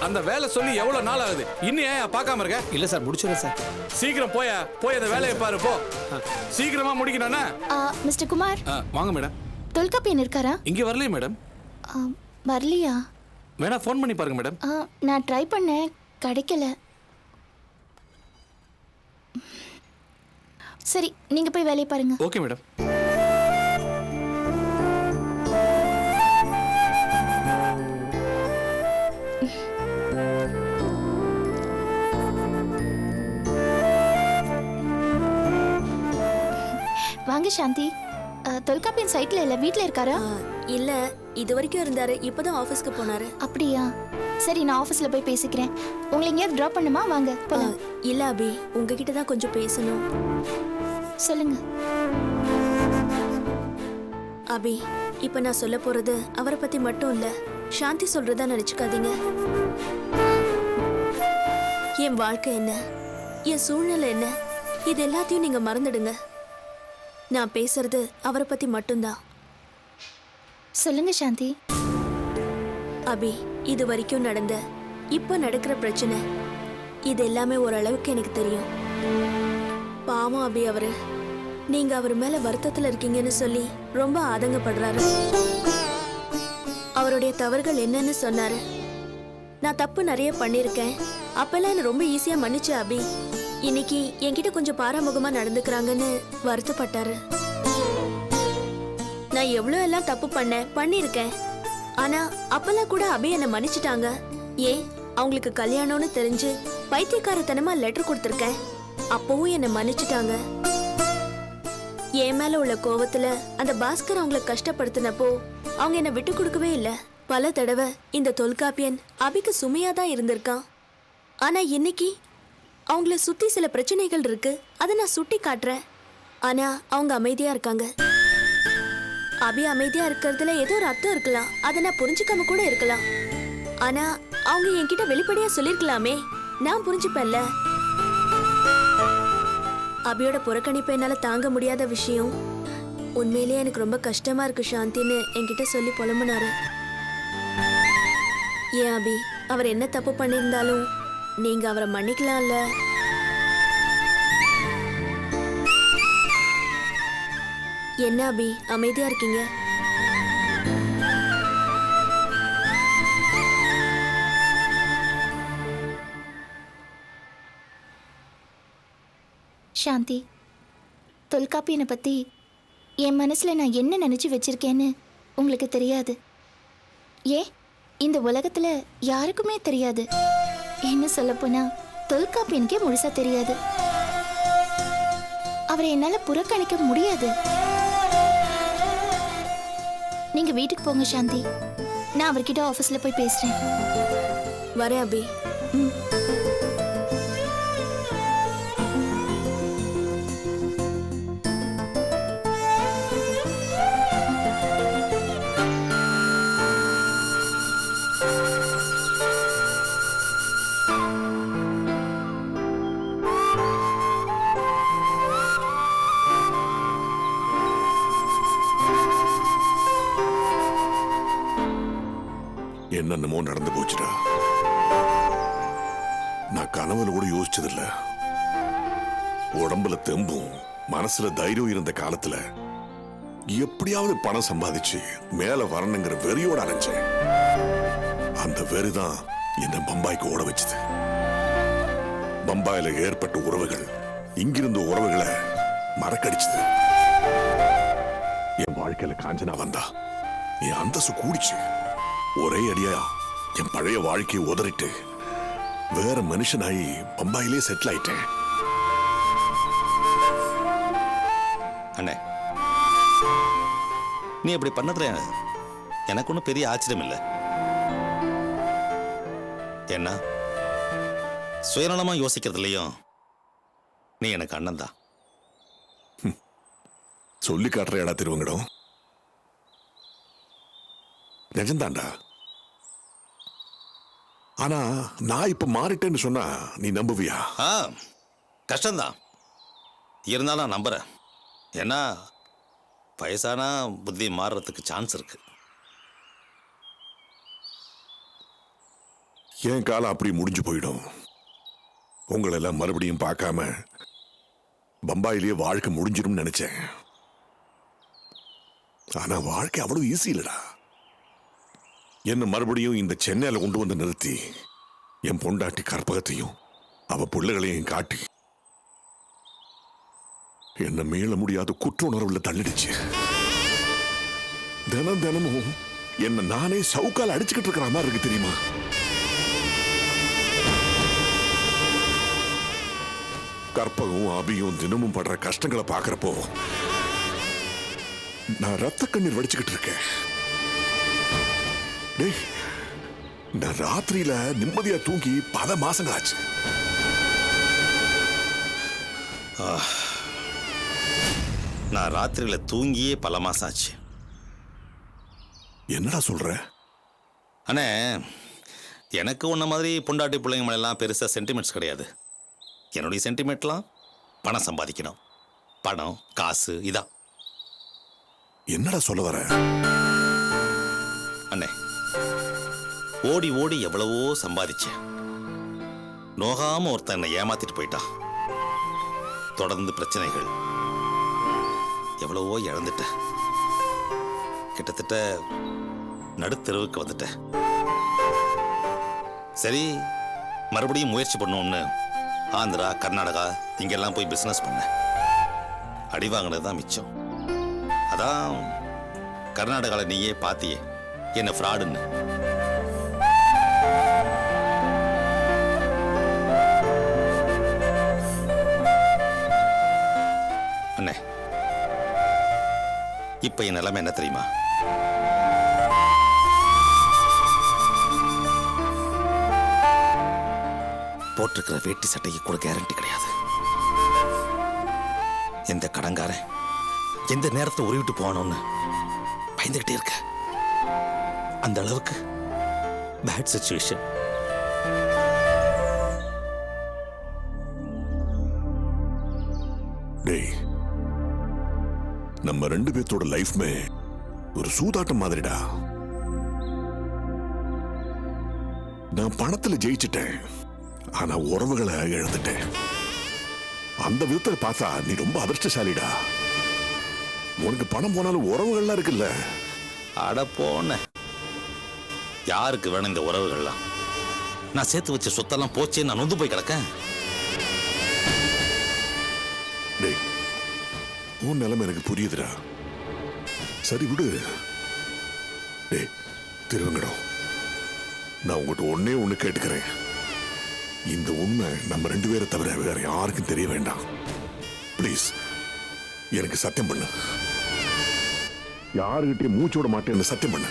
அந்த வேலை சொல்லி எவ்வளவு நாள் ஆகுது? இன்னும் ஏன் பார்க்காம இருக்க? இல்லை சார், முடிச்சிடுறேன் சார். சீக்கிரம் போய் அந்த வேலையை பாரு போ. சீக்கிரமா முடிக்கணும்னா. மிஸ்டர் குமார். வாங்க மேடம். தொல்காப்பியன் இருக்காரா? இங்கே வரலையே மேடம். வரலையா? வேணா ஃபோன் பண்ணி பாருங்க மேடம். நான் ட்ரை பண்ணேன், கிடைக்கல. சரி, நீங்க போய் வேலையை பாருங்க. Okay madam. வாங்க சாந்தி. தொல்காப்பியன் சைட்ல இல்ல, வீட்ல இருக்காரா? இல்ல, இது வரைக்கும் இருந்தாரு, இப்பதான் ஆபீஸ்க்கு போனாரு. அப்படியா? சரி, நான் ஆபீஸ்ல போய் பேசிக்கிறேன். உங்களை எங்கேயாவது டிராப் பண்ணுமா? வாங்க போலாம். இல்ல அபி, உங்ககிட்ட தான் கொஞ்சம் பேசணும். சொல்லுங்க. அபி, இப்ப நான் சொல்ல போறது அவரை பத்தி மட்டும் இல்ல, சாந்தி சொல்றதா நினைச்சுக்காதீங்க. என் வாழ்க்கை என்ன, என் சூழ்நிலை என்ன, இது எல்லாத்தையும் நீங்க மறந்துடுங்க. நான் பேசுறது அவரை பத்தி மட்டும்தான். சொல்லுங்க சாந்தி. அபி, இது வரைக்கும் நடந்த, இப்ப நடக்கிற பிரச்சனை, இது எல்லாமே ஓரளவுக்கு எனக்கு தெரியும். பாவம் அபி, அவரு நீங்க அவர் மேல வருத்தத்துல இருக்கீங்கன்னு சொல்லி ரொம்ப ஆதங்கப்படுறாரு. அவருடைய தவறுகள் என்னன்னு சொன்னாரு. நான் தப்பு நிறைய பண்ணிருக்கேன், அப்பெல்லாம் என்ன ரொம்ப ஈஸியா மன்னிச்சு அபி, இன்னைக்கு என்கிட்ட கொஞ்சம் பாராமுகமா நடந்துக்கிறாங்கன்னு வருத்தப்பட்டாரு. நான் எவ்வளவு எல்லாம் தப்பு பண்ணிருக்கேன், ஆனா அப்பெல்லாம் கூட அபி என்ன மன்னிச்சுட்டாங்க. ஏன், அவங்களுக்கு கல்யாணம்னு தெரிஞ்சு பைத்தியக்காரத்தனமா லெட்டர் கொடுத்திருக்கேன், அப்பவும் என்ன மன்னிச்சுட்டாங்க. என் மேல உள்ள கோவத்துல அந்த பாஸ்கர் அவங்கள கஷ்டப்படுத்தினப்போ அவங்க என்ன விட்டு கொடுக்கவே இல்லை. பல தடவை இந்த தொல்காப்பியன் அபிக்கு சுமையா தான் இருந்திருக்கான். ஆனா இன்னைக்கு அவங்கள சுத்தி சில பிரச்சனைகள் இருக்கு, அதை நான் சுட்டி காட்டுறேன். ஆனா அவங்க அமைதியா இருக்காங்க. அபி அமைதியா இருக்கிறதுல ஏதோ ஒரு அர்த்தம் இருக்கலாம், அதை நான் புரிஞ்சுக்காம கூட இருக்கலாம். ஆனா அவங்க என்கிட்ட வெளிப்படையா சொல்லிருக்கலாமே, நான் புரிஞ்சுப்பேன்ல. அபியோட புறக்கணிப்பு என்னால தாங்க முடியாத விஷயம். உண்மையிலேயே எனக்கு ரொம்ப கஷ்டமா இருக்கு சாந்தின்னு என்கிட்ட சொல்லி புலம்புனாரு. ஏன் அபி, அவர் என்ன தப்பு பண்ணியிருந்தாலும் நீங்க அவரை மன்னிக்கலாம்ல. என்ன அபி, அமைதியா இருக்கீங்க? சாந்தி, தொல்காப்பியனை பத்தி என் மனசுல நான் என்ன நினைச்சு வச்சிருக்கேன்னு உங்களுக்கு தெரியாது. ஏன், இந்த உலகத்துல யாருக்குமே தெரியாது. என்ன சொல்ல போனா தொல்காப்பியனுக்கே முழுசா தெரியாது. அவரை என்னால புறக்கணிக்க முடியாது. நீங்க வீட்டுக்கு போங்க சாந்தி, நான் அவர்கிட்ட ஆபீஸ்ல போய் பேசுறேன். வரேன் அபி. என்னென்னமோ நடந்து போச்சுடா. நான் கனவுல கூட யோசிச்சதில்ல. உடம்புல தெம்பும் மனசுல தைரியம் இருந்த காலத்துல எப்படியாவது பணம் சம்பாதிச்சு மேல வரணுங்கிற வெறியோட அலைஞ்சேன். அந்த வெறிதான் என்ன பம்பாய்க்கு ஓட வச்சது. பம்பாயில ஏற்பட்ட உறவுகள் இங்கிருந்த உறவுகளை மறக்கடிச்சது. என் வாழ்க்கையில காஞ்சனா வந்தா என் அந்தஸ்து கூடிச்சு. ஒரே அடியா என் பழைய வாழ்க்கையை உதறிட்டு வேற மனுஷனாயி பம்பாயிலே செட்டில் ஆயிட்டேன். அண்ணே, நீ அப்படி பண்ணதுல எனக்கு ஒன்றும் பெரிய ஆச்சரியம் இல்லை. என்ன சுயநலமா யோசிக்கிறதுலையும் நீ எனக்கு அண்ணன் தான். சொல்லி காட்டுற இடா திருவங்கடம். நிஜம்தாண்டா. ஆனா நான் இப்ப மாறிட்டேன்னு சொன்னா நீ நம்புவியா? கஷ்டம்தான், இருந்தாலும் நான் நம்புறேன். ஏன்னா வயசானா புத்தி மாறுறதுக்கு சான்ஸ் இருக்கு. என் காலம் அப்படி முடிஞ்சு போயிடும். உங்களெல்லாம் மறுபடியும் பார்க்காம பம்பாயிலேயே வாழ்க்கை முடிஞ்சிடும் நினைச்சேன். ஆனா வாழ்க்கை அவ்வளவு ஈஸி இல்லடா. என்ன மறுபடியும் இந்த சென்னையில கொண்டு வந்து நிறுத்தி என் பொண்டாட்டி கற்பகத்தையும் அவ பிள்ளைகளையும் காட்டி என்ன மீள முடியாத குற்ற உணர்வுல தள்ளிடுச்சு. தினம் தினமும் என்ன நானே சவுக்கால் அடிச்சுக்கிட்டு இருக்கிற மாதிரி இருக்கு தெரியுமா? கற்பகம் அபியும் தினமும் படுற கஷ்டங்களை பாக்குறப்போ நான் ரத்த கண்ணீர் வடிச்சுக்கிட்டு இருக்கேன். டேய், நான் ராத்திரியில நிம்மதியா தூங்கி பல மாசங்கள் ஆச்சு. நான் ராத்திரியில தூங்கியே பல மாசம் ஆச்சு. என்னடா சொல்ற? அண்ணே, எனக்கு உன்ன மாதிரி பொண்டாட்டி பிள்ளைங்க மேலாம் பெருசாக சென்டிமெண்ட்ஸ் கிடையாது. என்னுடைய சென்டிமெண்ட்லாம் பணம் சம்பாதிக்கணும், பணம் காசு இதான். என்னடா சொல்ல வர? அண்ணே, ஓடி ஓடி எவ்வளவோ சம்பாதிச்சேன். நோகாம ஒருத்தன் என்னை ஏமாத்திட்டு போயிட்டான். தொடர்ந்து பிரச்சனைகள், எவ்வளவோ இழந்துட்டேன். கிட்டத்தட்ட நடுத்தெருவுக்கு வந்துட்டேன். சரி, மறுபடியும் முயற்சி பண்ணோம்னு ஆந்திரா கர்நாடகா இங்கெல்லாம் போய் பிஸ்னஸ் பண்ணேன். அடி வாங்கினது தான் மிச்சம். அதான் கர்நாடகாவில் நீயே பாத்தியே என்ன ஃப்ராடுன்னு. அண்ணே, இப்ப என் நிலைமை என்ன தெரியுமா? போட்டிருக்கிற வேட்டி சட்டைக்கு கூட கேரண்டி கிடையாது. எந்த கடங்காரன் எந்த நேரத்தை உருவிட்டு போகணும்னு பயந்துகிட்டே இருக்க. அந்த அளவுக்கு பேட் சிச்சுவேஷன். டேய், நம்ம ரெண்டு பேர்த்தோட லைஃப்மே ஒரு சூதாட்டம் மாதிரிடா. நான் பணத்துல ஜெயிச்சிட்டேன், ஆனா உறவுகளை இழந்துட்டேன். அந்த விதத்துல பார்த்தா நீ ரொம்ப அதிர்ஷ்டசாலிடா. உனக்கு பணம் போனாலும் உறவுகள்லாம் இருக்குல்ல. அட போன, யாருக்கு வேணும் இந்த உறவுகள்லாம்? நான் சேர்த்து வச்ச சொத்தெல்லாம் போச்சே, நான் நொந்து போய் கிடக்கேன். டேய், உன் நிலைமை எனக்கு புரியுதுடா. சரி விடு. டேய் திருவங்கடம், நான் உங்ககிட்ட ஒண்ணு கேட்டுக்கிறேன். இந்த உண்மை நம்ம ரெண்டு பேரை தவிர வேற யாருக்கும் தெரிய வேண்டாம். ப்ளீஸ் எனக்கு சத்தியம் பண்ணு. யாருகிட்டயும் மூச்சு விட மாட்டேன்னு சத்தியம் பண்ணு.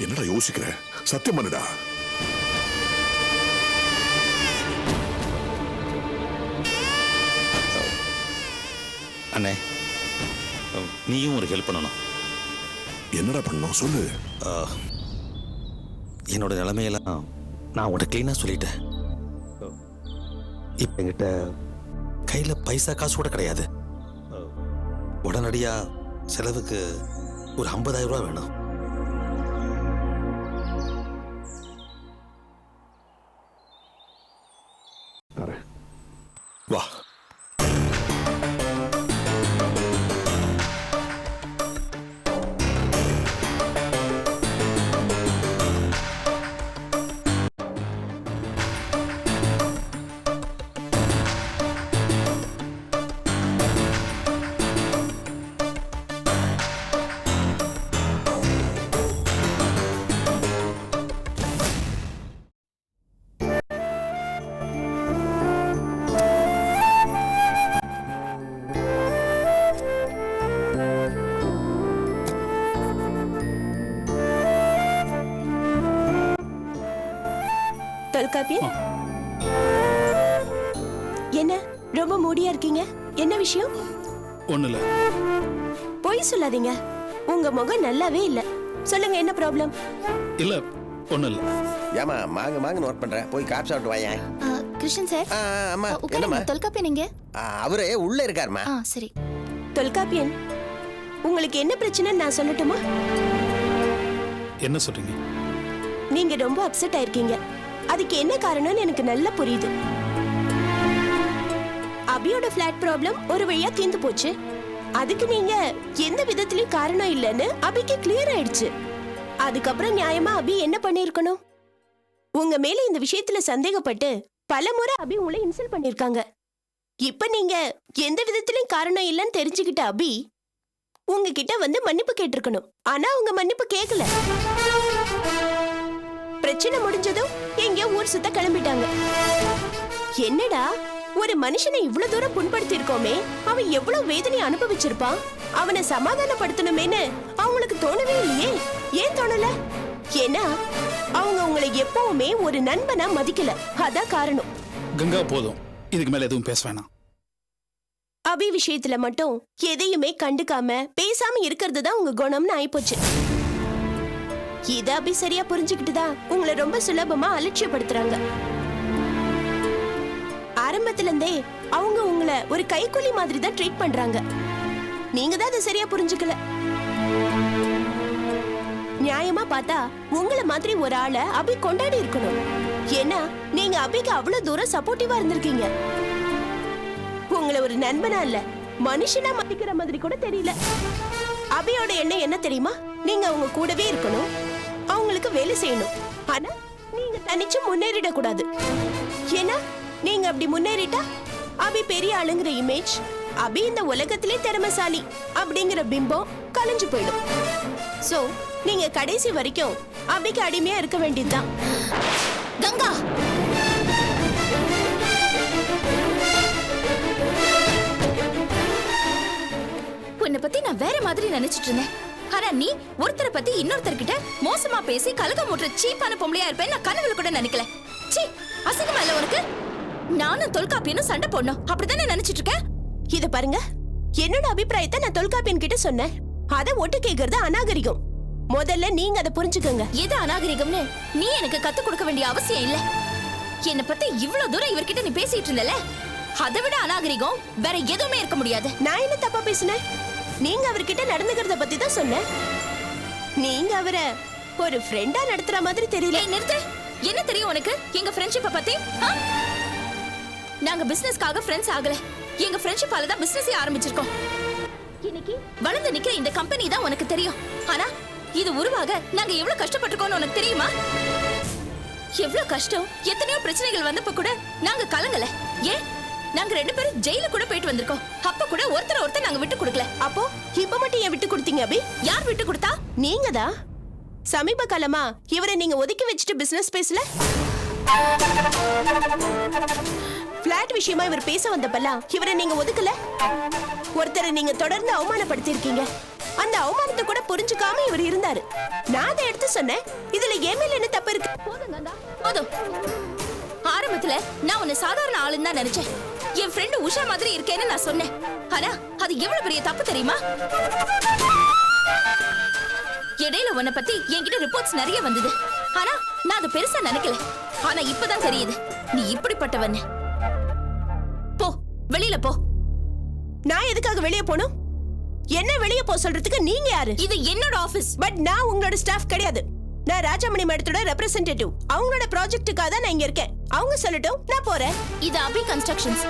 என்னடா யோசிக்கிற? சத்தியம் பண்ணுடா. அண்ணே, நீயும் ஒரு ஹெல்ப் பண்ணணும். என்னடா பண்ணணும் சொல்லு. என்னோட நிலைமையெல்லாம் நான் உன்கிட்ட கிளீனா சொல்லிட்டேன். இப்ப என்கிட்ட கையில பைசா காசு கூட கிடையாது. உடனடியா செலவுக்கு ஒரு 50,000 ரூபாய் வேணும். தரேன், வா. தொல்காப்பியன், என்ன ரொம்ப மூடியா இருக்கீங்க? என்ன விஷயம்? ஒண்ணு இல்ல. பொய் சொல்லாதீங்க, உங்க முகம் நல்லாவே இல்ல. சொல்லுங்க, என்ன ப்ராப்ளம்? இல்ல, ஒண்ணு இல்ல. ஏமா மாங்க நோட் பண்றேன், போய் காப்பி சாப்பிட்டு வாயேன். கிருஷ்ணன் சார், அம்மா உட்காருங்க. என்னம்மா? தொல்காப்பியன் எங்க? அவரு உள்ள இருக்காருமா. சரி. தொல்காப்பியன், உங்களுக்கு என்ன பிரச்சனைன்னு நான் சொல்லட்டுமா? என்ன சொல்றீங்க? நீங்க ரொம்ப அப்செட் ஆயிருக்கீங்க. அதுக்கு என்ன காரணம்னு எனக்கு நல்லா புரியுது. அபியோட ஃபிளாட் ப்ராப்ளம் ஒரு வழியா தீர்ந்து போச்சு. அதுக்கு நீங்க எந்த விதத்திலயும் காரணம் இல்லைன்னு அபிக்கு கிளியர் ஆயிடுச்சு. அதுக்கப்புறம் நியாயமா அபி என்ன பண்ணிருக்கணும்? உங்க மேல இந்த விஷயத்துல சந்தேகப்பட்டு பல முறை அபி உங்களை இன்சல்ட் பண்ணிருக்காங்க. இப்ப நீங்க எந்த விதத்திலயும் காரணம் இல்லைன்னு தெரிஞ்சுக்கிட்ட அபி உங்ககிட்ட வந்து மன்னிப்பு கேட்டிருக்கணும். ஆனா உங்க மன்னிப்பு கேட்கல. பிரச்சனை முடிஞ்சதும் எங்கேயோ ஊர் சுத்த கிளம்பிட்டாங்க. என்னடா, ஒரு மனுஷனை இவ்வளவு தூரம் புண்படுத்தி இருக்கோமே, அவன் எவ்வளவு வேதனை அனுபவிச்சிருப்பான், அவனை சமாதானப்படுத்தணுமேனு அவங்களுக்கு தோணவே இல்லையே. ஏன் தோணல? ஏன்னா அவங்க உங்களை எப்பவுமே ஒரு நண்பனா மதிக்கல. அதான் காரணம். கங்கா, போதும். இதுக்கு மேல எதுவும் பேச வேணாம். அபி விஷயத்துல மட்டும் எதையுமே கண்டுக்காம பேசாம இருக்கிறது தான் உங்க குணம்னு ஆயிப்போச்சு. இத அபி சரியா புரிஞ்சுக்கிட்டுதான் உங்களை ரொம்ப சுலபமா அலட்சியப்படுத்துறாங்க. ஆரம்பத்துல இருந்தே அவங்க உங்களை ஒரு கைக்கூலி மாதிரி தான் ட்ரீட் பண்றாங்க. நீங்க தான் அதை சரியா புரிஞ்சுக்கல. நியாயமா பார்த்தா உங்களை மாதிரி ஒரு ஆளை அபி கொண்டாடி இருக்கணும். ஏன்னா நீங்க அபிக்கு அவ்வளவு தூரம் சப்போர்ட்டிவா இருந்திருக்கீங்க. உங்களை ஒரு நண்பனா இல்ல மனுஷனா மதிக்கிற மாதிரி கூட தெரியல. அபியோட எண்ணம் என்ன தெரியுமா? நீங்க அவங்க கூடவே இருக்கணும், அவங்களுக்கு வேலை செய்யணும். ஆனா நீங்க தனிச்சு முன்னேறிட கூடாது. ஏன்னா நீங்க அப்படி முன்னேறிட்டா அபி பெரிய ஆளுங்கிற இமேஜ், அபி இந்த உலகத்திலே திறமைசாலி அப்படிங்கிற பிம்பம் கலைஞ்சு போயிடும். சோ நீங்க கடைசி வரைக்கும் அபிக்கு அடிமையா இருக்க வேண்டியதுதான். கங்கா, உன்னை பத்தி நான் வேற மாதிரி நினைச்சிட்டு இருந்தேன். ஆனா நீ ஒருத்தரை பத்தி இன்னொருத்தர்கிட்ட மோசமா பேசி கலகம் மூட்டுற சீப்பான பொம்பளையா இருப்பேன் நான் கனவுல கூட நினைக்கல. சீ, அசிங்கமா இல்ல உனக்கு? நானும் தொல்காப்பியனும் சண்டை போடணும் அப்படித்தானே நினைச்சிட்டு இருக்கேன். இத பாருங்க, என்னோட அபிப்பிராயத்தை நான் தொல்காப்பியன் கிட்ட சொன்னேன். அத ஒட்டு கேக்குறது அநாகரிகம். முதல்ல நீங்க அதை புரிஞ்சுக்கோங்க. எது அநாகரிகம்னு நீ எனக்கு கத்து கொடுக்க வேண்டிய அவசியம் இல்ல. என்னை பத்தி இவ்வளவு தூரம் இவர்கிட்ட நீ பேசிட்டு இருந்தல, அதை விட அநாகரிகம் வேற எதுவுமே இருக்க முடியாது. நான் என்ன தப்பா பேசினேன்? நீங்க அவர்கிட்ட நடந்துக்கிறத பத்தி தான் சொன்னேன். நீங்க அவரை ஒரு ஃப்ரெண்டா நடத்துற மாதிரி தெரியல. ஏய் நிறுத்து. என்ன தெரியும் உனக்கு எங்க ஃப்ரெண்ட்ஷிப்பை பத்தி? நாங்க பிசினஸ்க்காக ஃப்ரெண்ட்ஸ் ஆகல. எங்க ஃப்ரெண்ட்ஷிப்பால தான் பிசினஸே ஆரம்பிச்சிருக்கோம். இன்னைக்கு வளர்ந்து நிக்கிற இந்த கம்பெனி தான் உனக்கு தெரியும். ஆனா இது உருவாக நாங்க எவ்வளவு கஷ்டப்பட்டிருக்கோம்னு உனக்கு தெரியுமா? எவ்வளவு கஷ்டம், எத்தனையோ பிரச்சனைகள் வந்தப்ப கூட நாங்க கலங்கல. ஏன், நாங்க 2 பேரும் ஜெயில கூட போயிட்டு வந்திருக்கோம். அப்ப கூட ஒருத்தர் நாங்க விட்டு கொடுக்கல. அப்போ இப்ப மட்டும் ஏன் விட்டு கொடுத்தீங்க அபி? யார் விட்டு கொடுத்தா? நீங்க தான். சமீப காலமா இவரை நீங்க ஒதுக்கி வச்சுட்டு பிசினஸ் பேசல. பிளாட் விஷயமா இவர் பேச வந்தப்பெல்லாம் இவரை நீங்க ஒதுக்கல. ஒருத்தரை நீங்க தொடர்ந்து அவமானப்படுத்தி இருக்கீங்க. அந்த அவமானத்தை கூட புரிஞ்சுக்காம இவர் இருந்தாரு. நான் அதை எடுத்து சொன்னேன். இதுல ஏன் மேல என்ன தப்பு இருக்கு? போதும். ஆரம்பத்துல நான் உன்னை சாதாரண ஆளுன்னு தான் நினைச்சேன். என் ஃப்ரெண்டு உஷா மாதிரி இருக்கேன்னு நான் சொன்னேன். ஆனா அது எவ்வளவு பெரிய தப்பு தெரியுமா? இடையில உன்னை பத்தி என்கிட்ட ரிப்போர்ட்ஸ் நிறைய வந்தது. ஆனா நான் அதை பெருசா நினைக்கல. ஆனா இப்பதான் தெரியுது நீ இப்படிப்பட்டவன்னு. போ, வெளியில போ. நான் எதுக்காக வெளியே போகணும்? என்ன வெளியே போ சொல்றதுக்கு நீங்க யாரு? இது என்னோட ஆபீஸ். பட் நான் உங்களோட ஸ்டாஃப் கிடையாது. நான் ராஜாமணி மேடத்தோட ரெப்ரசன்டேட்டிவ். அவங்களோட ப்ராஜெக்ட்டுக்காக தான் நான் இங்க இருக்கேன். அவங்க சொல்லட்டும், நான் போறேன். இது அபி கன்ஸ்ட்ரக்ஷன்ஸ்.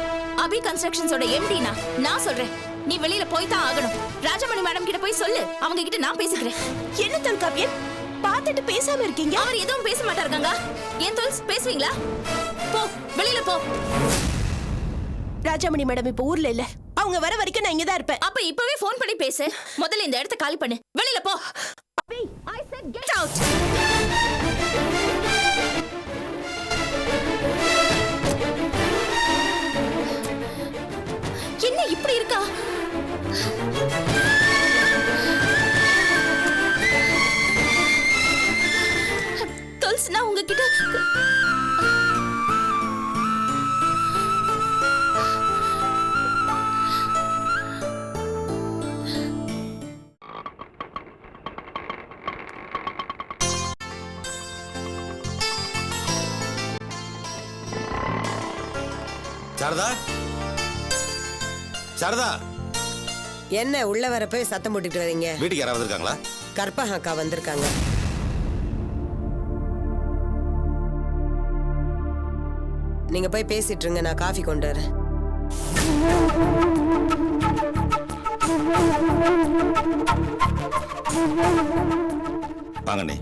அபி கன்ஸ்ட்ரக்ஷன்ஸோட எம்டி நான் சொல்றேன். நீ வெளியில போய் தான் ஆகணும். ராஜாமணி மேடம் கிட்ட போய் சொல்லு, அவங்க கிட்ட நான் பேசிக்கிறேன். என்ன தொல்காப்பியன் பார்த்துட்டு பேசாம இருக்கீங்க? அவர் எதுவும் பேச மாட்டாருங்க. ஏன் தொல்ஸ் பேசுவீங்களா? போ, வெளியில போ. ராஜாமணி மேடம் இப்ப ஊர்ல இல்ல. அவங்க வர வரைக்கும் நான் இங்க தான் இருப்பேன். அப்ப இப்பவே ஃபோன் பண்ணி பேசு. முதல்ல இந்த இடத்தை காலி பண்ணு. வெளியில போ. அபி, I said get out. என்ன இப்படி இருக்கா? தொல்ஸ், நான் உங்ககிட்ட சாரதா, சாரதா, என்ன உள்ள வர போய் சத்தம் போட்டுட்டு வரீங்க? வீட்டுக்கு யாராவது இருக்காங்களா? கற்பகம் அக்கா வந்திருக்காங்க. நீங்க போய் பேசிட்டு இருங்க, நான் காஃபி கொண்டு வரேன். வாங்கண்ணே.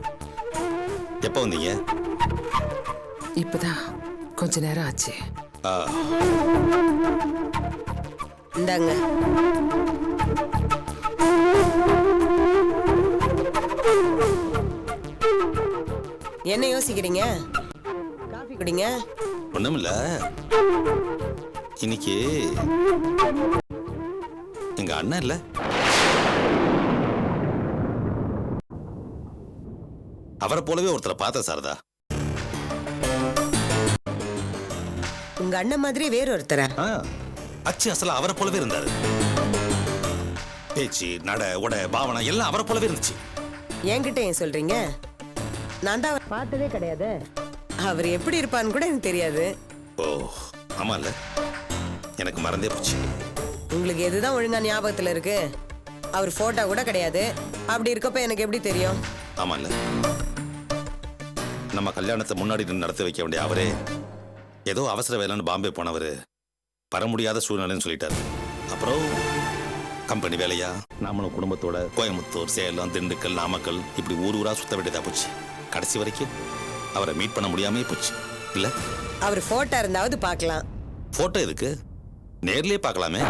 எப்போ வந்தீங்க? இப்பதான் கொஞ்ச நேரம் ஆச்சு. ஆ, இந்தாங்க. என்ன யோசிக்கிறீங்க? காஃபி குடிங்க. ஒண்ணுமில்ல. இன்னைக்கு எங்க அண்ணன் இல்ல, அவரை போலவே ஒருத்தரை பார்த்தேன் சாரதா. உங்க அண்ணன் மாதிரி வேறொருத்தரா? ஆ, அச்சு அசலா அவரை போலவே இருந்தாரு. பேச்சு, நட, உட, பாவனை எல்லாம் அவரை போலவே இருந்துச்சு. என்கிட்ட ஏன் சொல்றீங்க? நான் தான் அவரை பார்த்ததே கிடையாது. அவர் எப்படி இருப்பான்னு கூட எனக்கு தெரியாது. ஓ, ஆமா இல்ல, எனக்கு மறந்தே போச்சு. உங்களுக்கு எதுதான் ஒழுங்கா ஞாபகத்துல இருக்கு? அவர் போட்டோ கூட கிடையாது. அப்படி இருக்கப்ப எனக்கு எப்படி தெரியும்? ஆமா இல்ல, நம்ம கல்யாணத்தை முன்னாடி நின்னு நடத்தி வைக்க வேண்டிய அவரே ஏதோ அவசர வேலைன்னு பாம்பே போனவர் வர முடியாத சூழ்நிலைன்னு சொல்லிட்டாரு. அப்புறம் கம்பெனி வேலையா நாமளும் குடும்பத்தோட கோயம்புத்தூர், சேலம், திண்டுக்கல், நாமக்கல் இப்படி ஊர் ஊரா சுத்த வேண்டியதா போச்சு. கடைசி வரைக்கும் அவரை மீட் பண்ண முடியாமே போச்சு இல்ல. அவர் போட்டோ இருந்தாவது பார்க்கலாம். போட்டோ எதுக்கு? நேர்லயே பார்க்கலாமே.